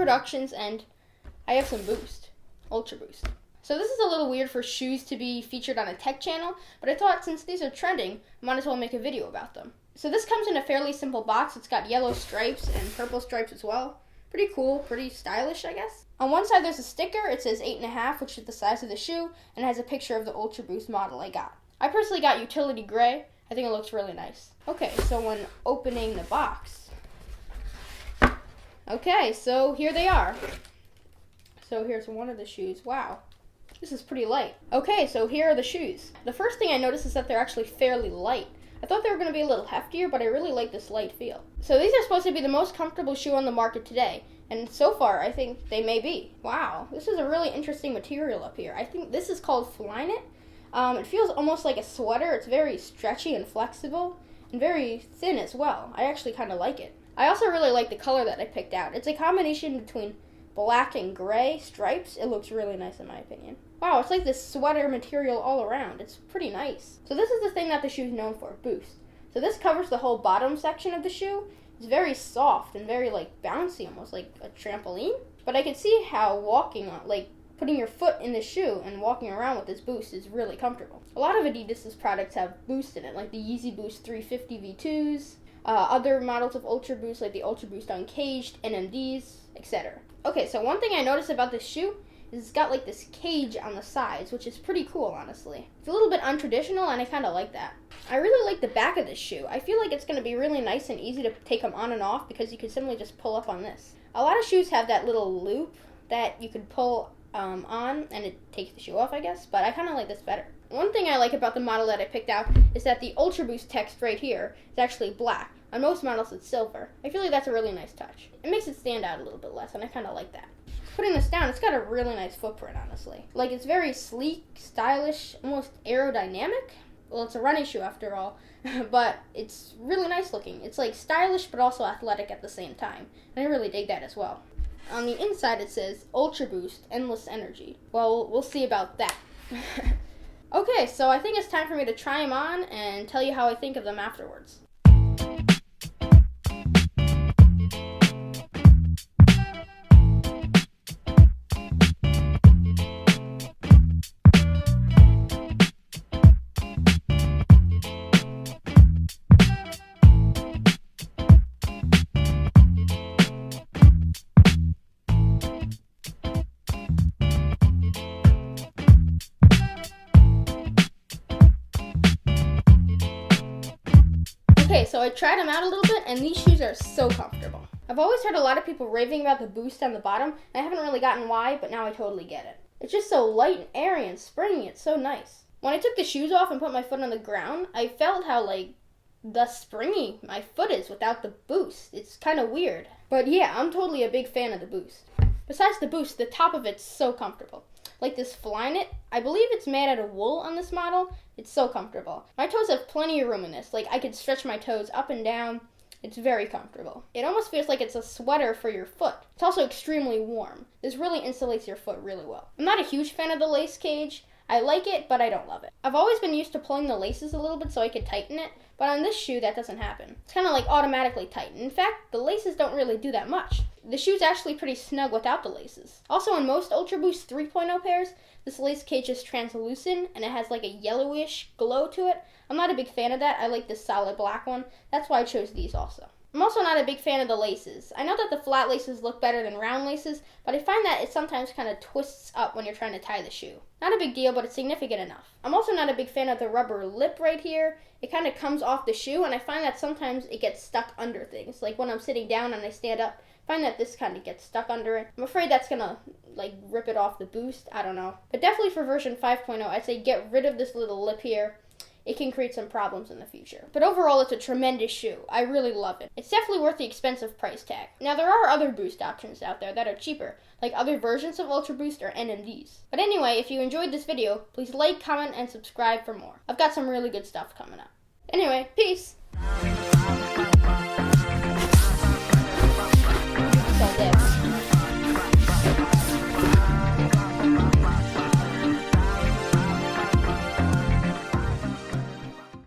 Productions, and I have some Boost, Ultra Boost. So this is a little weird for shoes to be featured on a tech channel, but I thought since these are trending, I might as well make a video about them. So this comes in a fairly simple box. It's got yellow stripes and purple stripes as well. Pretty cool, pretty stylish, I guess. On one side there's a sticker. It says 8.5, which is the size of the shoe, and has a picture of the Ultra Boost model I got. I personally got utility gray. I think it looks really nice. Okay, so when opening the box, okay, so here they are. So here's one of the shoes. Wow, this is pretty light. Okay, so here are the shoes. The first thing I noticed is that they're actually fairly light. I thought they were going to be a little heftier, but I really like this light feel. So these are supposed to be the most comfortable shoe on the market today, and so far I think they may be. Wow, this is a really interesting material up here. I think this is called Flyknit. It feels almost like a sweater. It's very stretchy and flexible, and very thin as well. I actually kind of like it. I also really like the color that I picked out. It's a combination between black and gray stripes. It looks really nice in my opinion. Wow, it's like this sweater material all around. It's pretty nice. So this is the thing that the shoe is known for, Boost. So this covers the whole bottom section of the shoe. It's very soft and very like bouncy, almost like a trampoline. But I can see how walking on, like putting your foot in the shoe and walking around with this Boost is really comfortable. A lot of Adidas' products have Boost in it, like the Yeezy Boost 350 V2s, other models of Ultra Boost like the Ultra Boost Uncaged, NMDs, etc. Okay, so one thing I noticed about this shoe is it's got like this cage on the sides, which is pretty cool, honestly. It's a little bit untraditional, and I kind of like that. I really like the back of this shoe. I feel like it's going to be really nice and easy to take them on and off because you can simply just pull up on this. A lot of shoes have that little loop that you could pull on, and it takes the shoe off, I guess, but I kind of like this better. One thing I like about the model that I picked out is that the Ultra Boost text right here is actually black. On most models it's silver. I feel like that's a really nice touch. It makes it stand out a little bit less, and I kind of like that. Putting this down, it's got a really nice footprint, honestly. Like, it's very sleek, stylish, almost aerodynamic. Well, it's a running shoe after all, but it's really nice looking. It's like stylish but also athletic at the same time, and I really dig that as well. On the inside it says Ultra Boost Endless Energy. Well, we'll see about that. Okay, so I think it's time for me to try them on and tell you how I think of them afterwards. Okay, so I tried them out a little bit, and these shoes are so comfortable. I've always heard a lot of people raving about the Boost on the bottom, and I haven't really gotten why, but now I totally get it. It's just so light and airy and springy. It's so nice. When I took the shoes off and put my foot on the ground, I felt how, like, the springy my foot is without the Boost. It's kind of weird. But yeah, I'm totally a big fan of the Boost. Besides the Boost, the top of it's so comfortable. Like this Flyknit, I believe it's made out of wool on this model. It's so comfortable. My toes have plenty of room in this. Like, I could stretch my toes up and down. It's very comfortable. It almost feels like it's a sweater for your foot. It's also extremely warm. This really insulates your foot really well. I'm not a huge fan of the lace cage. I like it, but I don't love it. I've always been used to pulling the laces a little bit so I could tighten it, but on this shoe that doesn't happen. It's kind of like automatically tightened. In fact, the laces don't really do that much. The shoe's actually pretty snug without the laces. Also, in most Ultra Boost 3.0 pairs, this lace cage is translucent and it has like a yellowish glow to it. I'm not a big fan of that. I like this solid black one. That's why I chose these also. I'm also not a big fan of the laces. I know that the flat laces look better than round laces, but I find that it sometimes kind of twists up when you're trying to tie the shoe. Not a big deal, but it's significant enough. I'm also not a big fan of the rubber lip right here. It kind of comes off the shoe, and I find that sometimes it gets stuck under things. Like when I'm sitting down and I stand up, I find that this kind of gets stuck under it. I'm afraid that's gonna like rip it off the Boost. I don't know. But definitely for version 5.0, I'd say get rid of this little lip here. It can create some problems in the future. But overall, it's a tremendous shoe. I really love it. It's definitely worth the expensive price tag. Now, there are other Boost options out there that are cheaper, like other versions of Ultra Boost or NMDs. But anyway, if you enjoyed this video, please like, comment, and subscribe for more. I've got some really good stuff coming up. Anyway, peace!